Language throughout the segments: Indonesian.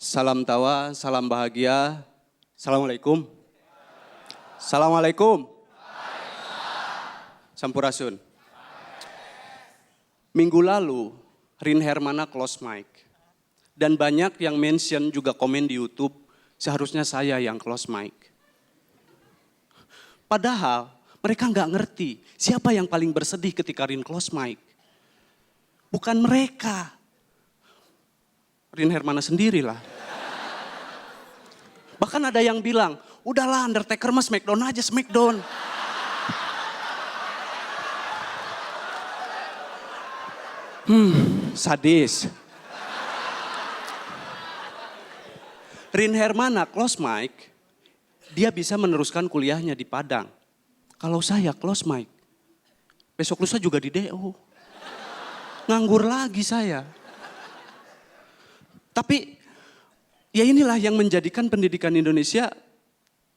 Salam tawa, salam bahagia. Assalamualaikum. Assalamualaikum. Sampurasun. Minggu lalu, Rin Hermana close mic. Dan banyak yang mention juga komen di YouTube, seharusnya saya yang close mic. Padahal mereka nggak ngerti siapa yang paling bersedih ketika Rin close mic. Bukan mereka. Rin Hermana sendirilah. Bahkan ada yang bilang, udahlah Undertaker mah Smackdown aja, Smackdown. Sadis. Rin Hermana close mic, dia bisa meneruskan kuliahnya di Padang. Kalau saya close mic, besok lusa juga di DO. Nganggur lagi saya. Tapi ya inilah yang menjadikan pendidikan Indonesia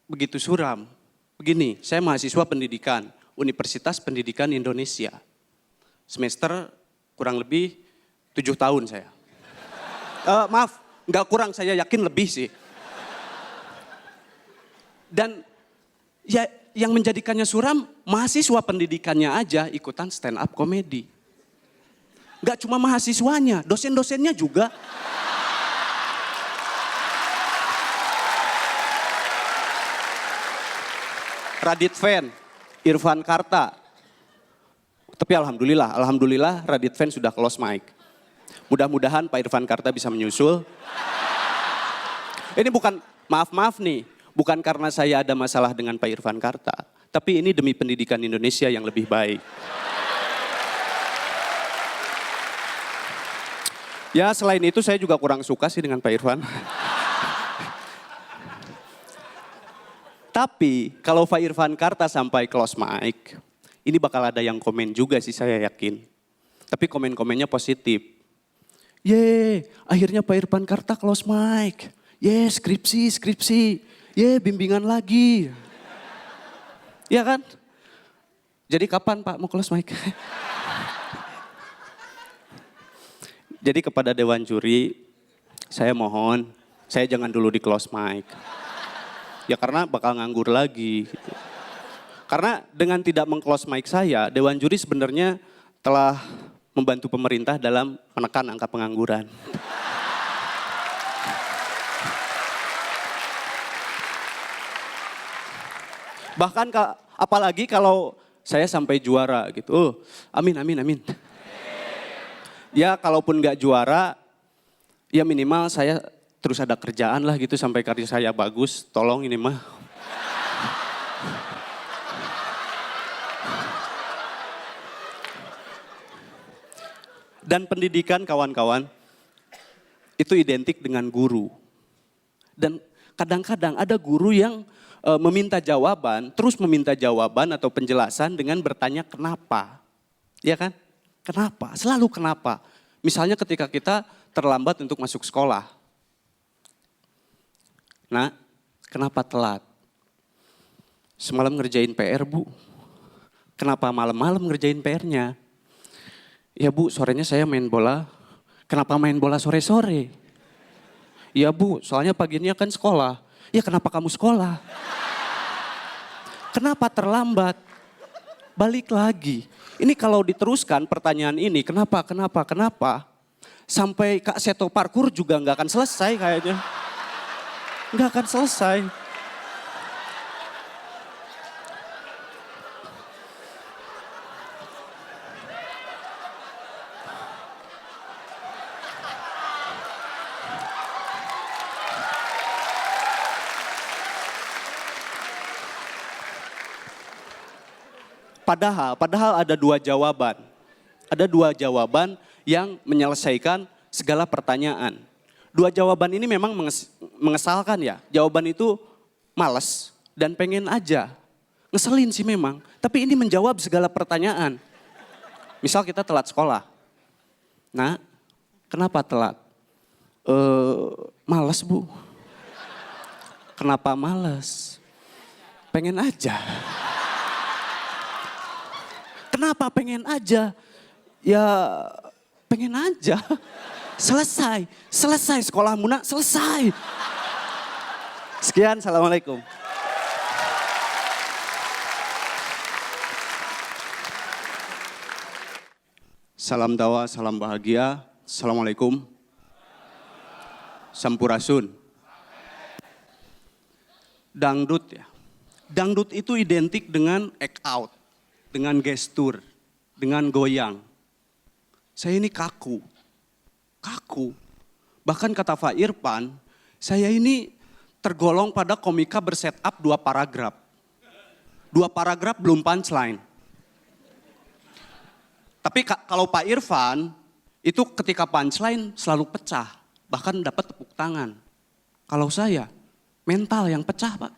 begitu suram. Begini, saya mahasiswa pendidikan, Universitas Pendidikan Indonesia. Semester kurang lebih 7 tahun saya. Maaf, nggak kurang, saya yakin lebih sih. Dan ya yang menjadikannya suram, mahasiswa pendidikannya aja ikutan stand up comedy. Nggak cuma mahasiswanya, dosen-dosennya juga. Radit Fan, Irfan Karta. Tapi alhamdulillah Radit Fan sudah close mic. Mudah-mudahan Pak Irfan Karta bisa menyusul. Ini bukan, maaf nih, bukan karena saya ada masalah dengan Pak Irfan Karta. Tapi ini demi pendidikan Indonesia yang lebih baik. Ya selain itu saya juga kurang suka sih dengan Pak Irfan. Tapi kalau Pak Irfan Karta sampai close mic, ini bakal ada yang komen juga sih saya yakin. Tapi komen-komennya positif. Ye, akhirnya Pak Irfan Karta close mic. Ye, skripsi. Ye, bimbingan lagi. Iya kan? Jadi kapan Pak mau close mic? Jadi kepada Dewan Juri, saya mohon, saya jangan dulu di close mic. Ya karena bakal nganggur lagi. Gitu. Karena dengan tidak meng-close mic saya, Dewan Juri sebenarnya telah membantu pemerintah dalam menekan angka pengangguran. Bahkan apalagi kalau saya sampai juara gitu. Amin. Ya kalaupun gak juara, ya minimal saya terus ada kerjaan lah gitu sampai karya saya bagus. Tolong ini mah. Dan pendidikan kawan-kawan itu identik dengan guru. Dan kadang-kadang ada guru yang meminta jawaban, terus meminta jawaban atau penjelasan dengan bertanya kenapa. Ya kan? Kenapa? Selalu kenapa. Misalnya ketika kita terlambat untuk masuk sekolah. Nah, kenapa telat? Semalam ngerjain PR, Bu. Kenapa malam-malam ngerjain PR-nya? Ya Bu, sorenya saya main bola. Kenapa main bola sore-sore? Ya Bu, soalnya paginya kan sekolah. Ya kenapa kamu sekolah? Kenapa terlambat? Balik lagi. Ini kalau diteruskan pertanyaan ini, kenapa? Sampai Kak Seto parkur juga nggak akan selesai kayaknya. Nggak akan selesai. Padahal ada dua jawaban. Ada dua jawaban yang menyelesaikan segala pertanyaan. Dua jawaban ini memang mengesalkan ya. Jawaban itu malas dan pengen aja. Ngeselin sih memang. Tapi ini menjawab segala pertanyaan. Misal kita telat sekolah. Nah, kenapa telat? Malas Bu. Kenapa malas? Pengen aja. Kenapa pengen aja? Ya pengen aja. Selesai sekolah Muna, selesai. Sekian, assalamualaikum. Salam dawa, salam bahagia. Assalamualaikum. Sampurasun. Dangdut ya. Dangdut itu identik dengan act out, dengan gestur, dengan goyang. Saya ini kaku. Bahkan kata Pak Irfan, saya ini tergolong pada komika bersetup 2 paragraf. 2 paragraf belum punchline. Tapi kalau Pak Irfan, itu ketika punchline selalu pecah. Bahkan dapat tepuk tangan. Kalau saya, mental yang pecah Pak.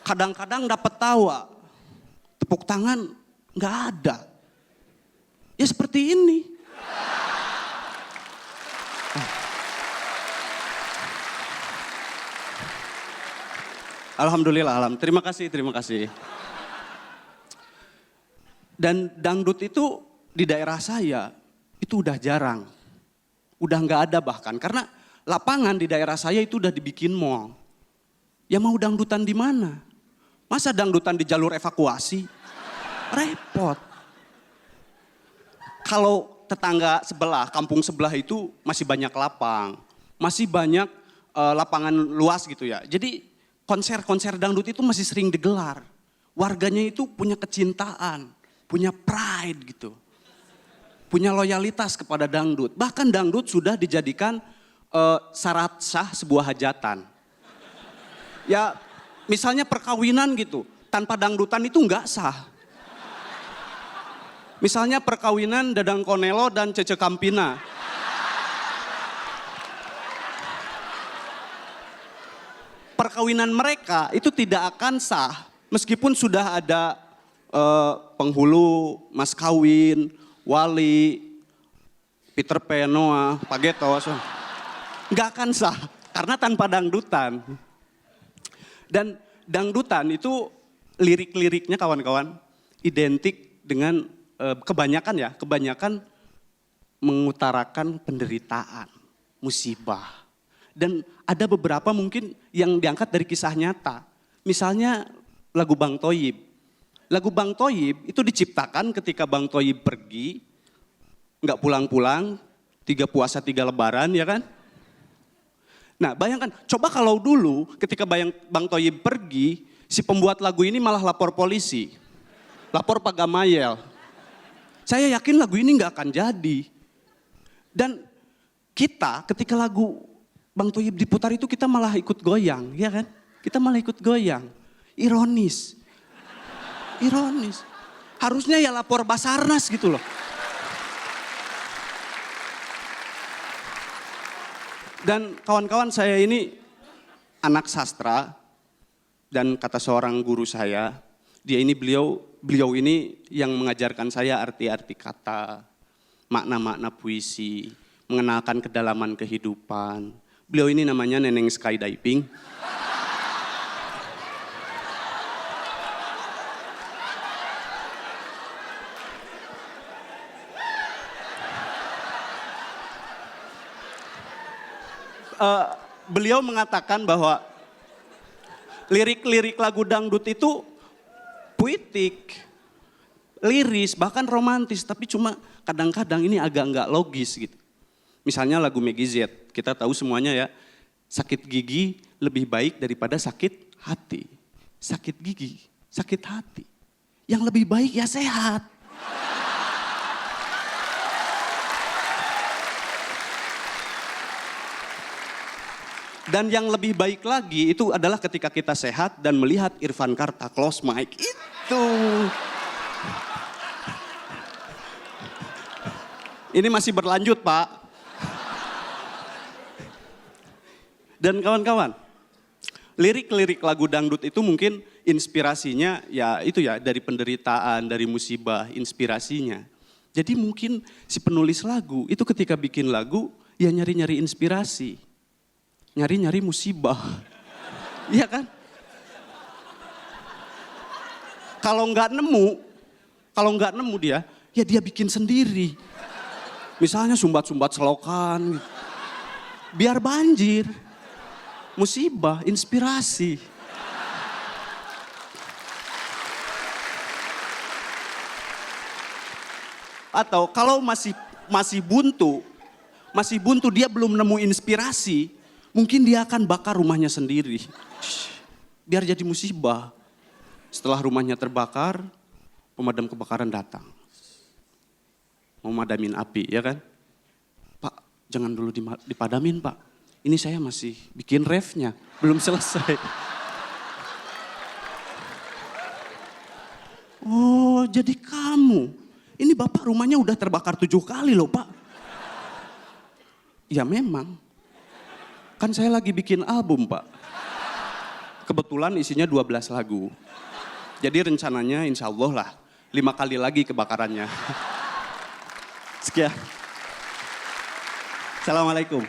Kadang-kadang dapat tawa, tepuk tangan nggak ada. Ya seperti ini. Alhamdulillah, terima kasih. Dan dangdut itu di daerah saya itu udah jarang. Udah nggak ada bahkan karena lapangan di daerah saya itu udah dibikin mall. Ya mau dangdutan di mana? Masa dangdutan di jalur evakuasi? Repot. Kalau tetangga sebelah, kampung sebelah itu masih banyak lapang. Masih banyak lapangan luas gitu ya. Jadi konser-konser dangdut itu masih sering digelar. Warganya itu punya kecintaan, punya pride gitu. Punya loyalitas kepada dangdut. Bahkan dangdut sudah dijadikan syarat sah sebuah hajatan. Ya misalnya perkawinan gitu, tanpa dangdutan itu nggak sah. Misalnya perkawinan Dadang Konelo dan Cece Kampina. Perkawinan mereka itu tidak akan sah meskipun sudah ada penghulu, mas kawin, wali, Peter Pan, Noah, Pak Geto. Nggak akan sah karena tanpa dangdutan. Dan dangdutan itu lirik-liriknya kawan-kawan identik dengan kebanyakan mengutarakan penderitaan, musibah. Dan ada beberapa mungkin yang diangkat dari kisah nyata. Misalnya lagu Bang Thoyib. Lagu Bang Thoyib itu diciptakan ketika Bang Thoyib pergi, nggak pulang-pulang, 3 puasa 3 lebaran ya kan. Nah bayangkan, coba kalau dulu ketika Bang Thoyib pergi, si pembuat lagu ini malah lapor polisi. Lapor Pak Gamayel. Saya yakin lagu ini nggak akan jadi. Dan kita ketika lagu Bang Thoyib diputar itu kita malah ikut goyang, ya kan? Kita malah ikut goyang. Ironis. Harusnya ya lapor Basarnas gitu loh. Dan kawan-kawan saya ini anak sastra dan kata seorang guru saya, beliau ini yang mengajarkan saya arti-arti kata, makna-makna puisi, mengenalkan kedalaman kehidupan. Beliau ini namanya Neneng Skydiving. Beliau mengatakan bahwa lirik-lirik lagu dangdut itu puitik, liris, bahkan romantis, tapi cuma kadang-kadang ini agak nggak logis gitu. Misalnya lagu Meggy Z, kita tahu semuanya ya, sakit gigi lebih baik daripada sakit hati. Sakit gigi, sakit hati. Yang lebih baik ya sehat. Dan yang lebih baik lagi itu adalah ketika kita sehat dan melihat Irfan Karta close mic itu. Ini masih berlanjut Pak. Dan kawan-kawan, lirik-lirik lagu dangdut itu mungkin inspirasinya ya itu ya dari penderitaan, dari musibah, inspirasinya. Jadi mungkin si penulis lagu itu ketika bikin lagu ya nyari-nyari inspirasi. Nyari-nyari musibah. Iya kan? Kalau nggak nemu dia, ya dia bikin sendiri. Misalnya sumbat-sumbat selokan. Gitu. Biar banjir. Musibah, inspirasi. Atau kalau masih buntu dia belum nemu inspirasi, mungkin dia akan bakar rumahnya sendiri. Biar jadi musibah. Setelah rumahnya terbakar, pemadam kebakaran datang. Mau madamin api, ya kan? Pak, jangan dulu dipadamin, Pak. Ini saya masih bikin refnya, belum selesai. Oh, jadi kamu. Ini Bapak rumahnya udah terbakar 7 kali loh, Pak. Ya memang. Kan saya lagi bikin album, Pak. Kebetulan isinya 12 lagu. Jadi rencananya insya Allah lah 5 kali lagi kebakarannya. Sekian. Assalamualaikum.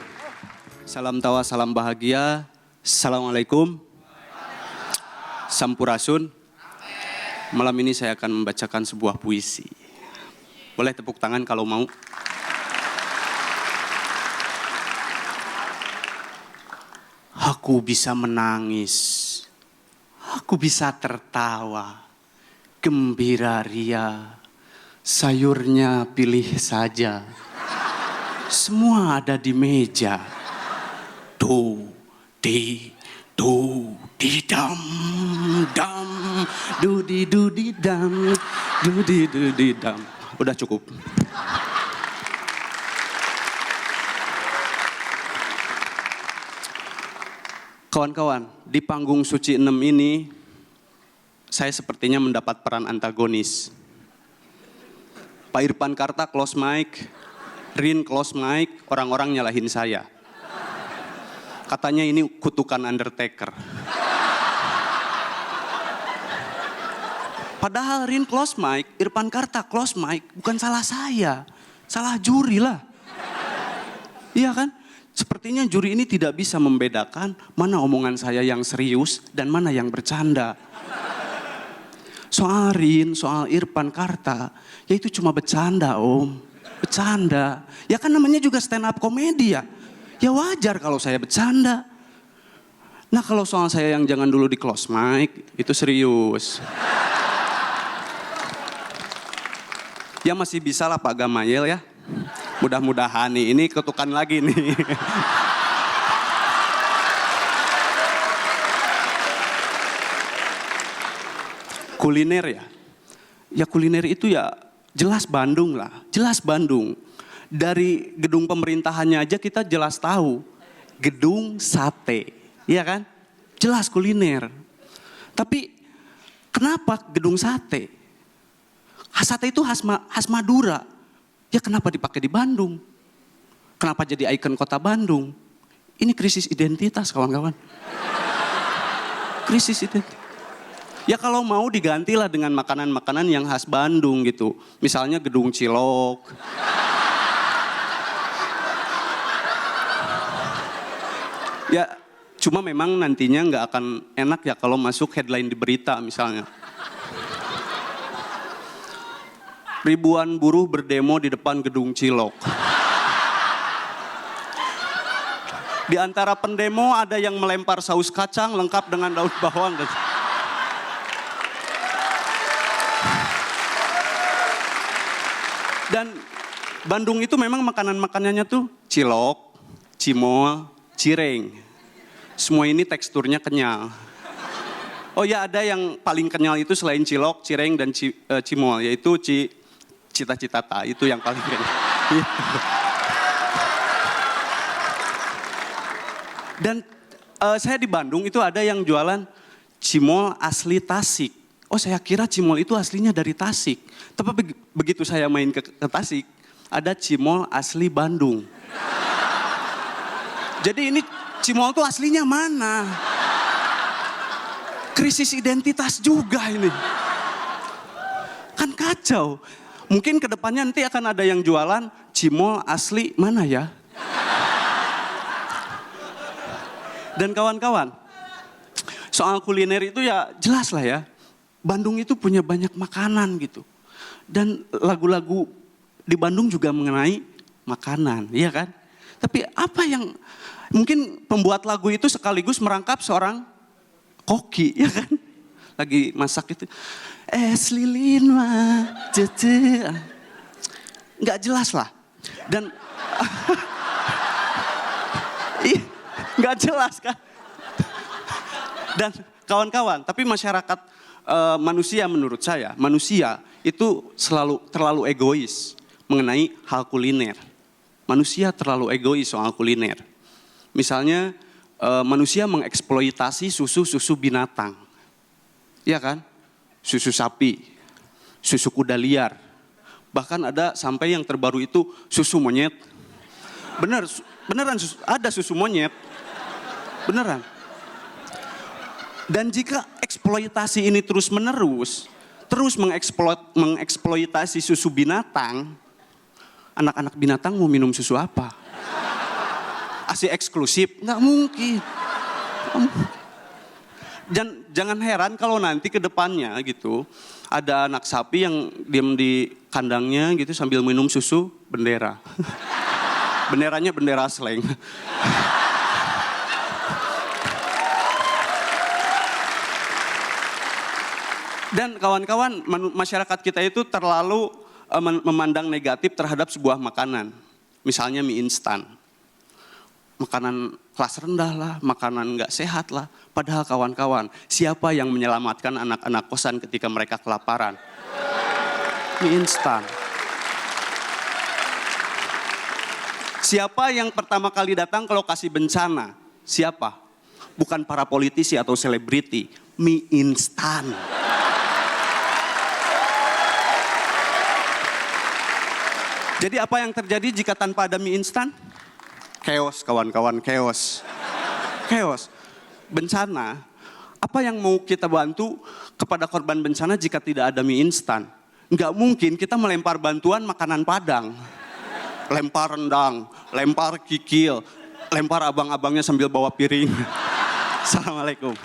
Salam tawa, salam bahagia. Assalamualaikum. Sampurasun. Malam ini saya akan membacakan sebuah puisi. Boleh tepuk tangan kalau mau. Aku bisa menangis, aku bisa tertawa, gembira ria, sayurnya pilih saja. Semua ada di meja. Do, di, dam, di, dam. Udah cukup. Kawan-kawan, di panggung Suci 6 ini, saya sepertinya mendapat peran antagonis. Pak Irfan Karta close mic, Rin close mic, orang-orang nyalahin saya. Katanya ini kutukan Undertaker. Padahal Rin close mic, Irfan Karta close mic, bukan salah saya. Salah juri lah. Iya kan? Sepertinya juri ini tidak bisa membedakan mana omongan saya yang serius dan mana yang bercanda. Soal Rin, soal Irfan Karta, ya itu cuma bercanda Om. Bercanda. Ya kan namanya juga stand up komedi ya. Ya wajar kalau saya bercanda. Nah kalau soal saya yang jangan dulu di close mic, itu serius. Ya masih bisa lah Pak Gamayel ya. Mudah-mudahan nih, ini ketukan lagi nih. Kuliner ya. Ya kuliner itu ya jelas Bandung lah. Jelas Bandung. Dari gedung pemerintahannya aja kita jelas tahu. Gedung sate. Iya kan? Jelas kuliner. Tapi kenapa gedung sate? Sate itu khas Madura. Ya kenapa dipakai di Bandung? Kenapa jadi ikon kota Bandung? Ini krisis identitas kawan-kawan. Krisis identitas. Ya kalau mau digantilah dengan makanan-makanan yang khas Bandung gitu. Misalnya gedung cilok. Ya cuma memang nantinya nggak akan enak ya kalau masuk headline di berita misalnya. Ribuan buruh berdemo di depan gedung Cilok. Di antara pendemo ada yang melempar saus kacang lengkap dengan daun bawang. Dan Bandung itu memang makanan-makanannya tuh cilok, cimol, cireng. Semua ini teksturnya kenyal. Oh ya ada yang paling kenyal itu selain cilok, cireng, dan cimol yaitu cita-citata itu yang paling kenyal. Dan saya di Bandung itu ada yang jualan cimol asli Tasik. Oh saya kira cimol itu aslinya dari Tasik. Tapi begitu saya main ke Tasik, ada cimol asli Bandung. Jadi ini cimol itu aslinya mana? Krisis identitas juga ini. Kan kacau. Mungkin kedepannya nanti akan ada yang jualan cimol asli mana ya? Dan kawan-kawan, soal kuliner itu ya jelas lah ya. Bandung itu punya banyak makanan gitu. Dan lagu-lagu di Bandung juga mengenai makanan, iya kan? Tapi apa yang mungkin pembuat lagu itu sekaligus merangkap seorang koki, ya kan? Lagi masak itu, es lilin mah, nggak jelas lah. Dan nggak jelas kan? Dan kawan-kawan, tapi masyarakat manusia menurut saya, manusia itu terlalu egois mengenai hal kuliner. Manusia terlalu egois soal kuliner. Misalnya manusia mengeksploitasi susu binatang. Iya kan? Susu sapi, susu kuda liar. Bahkan ada sampai yang terbaru itu susu monyet. Beneran ada susu monyet. Beneran. Dan jika eksploitasi ini terus mengeksploitasi susu binatang, anak-anak binatang mau minum susu apa? ASI eksklusif? Nggak mungkin. Dan jangan heran kalau nanti ke depannya gitu, ada anak sapi yang diam di kandangnya gitu sambil minum susu bendera. Benderanya bendera slang. Dan kawan-kawan, masyarakat kita itu terlalu memandang negatif terhadap sebuah makanan. Misalnya mie instan. Makanan kelas rendah lah, makanan nggak sehat lah. Padahal kawan-kawan, siapa yang menyelamatkan anak-anak kosan ketika mereka kelaparan? Mie instan. Siapa yang pertama kali datang ke lokasi bencana? Siapa? Bukan para politisi atau selebriti, mie instan. Jadi apa yang terjadi jika tanpa ada mie instan? Chaos kawan-kawan, chaos. Chaos. Bencana, apa yang mau kita bantu kepada korban bencana jika tidak ada mie instan? Nggak mungkin kita melempar bantuan makanan Padang. Lempar rendang, lempar kikil, lempar abang-abangnya sambil bawa piring. Assalamualaikum.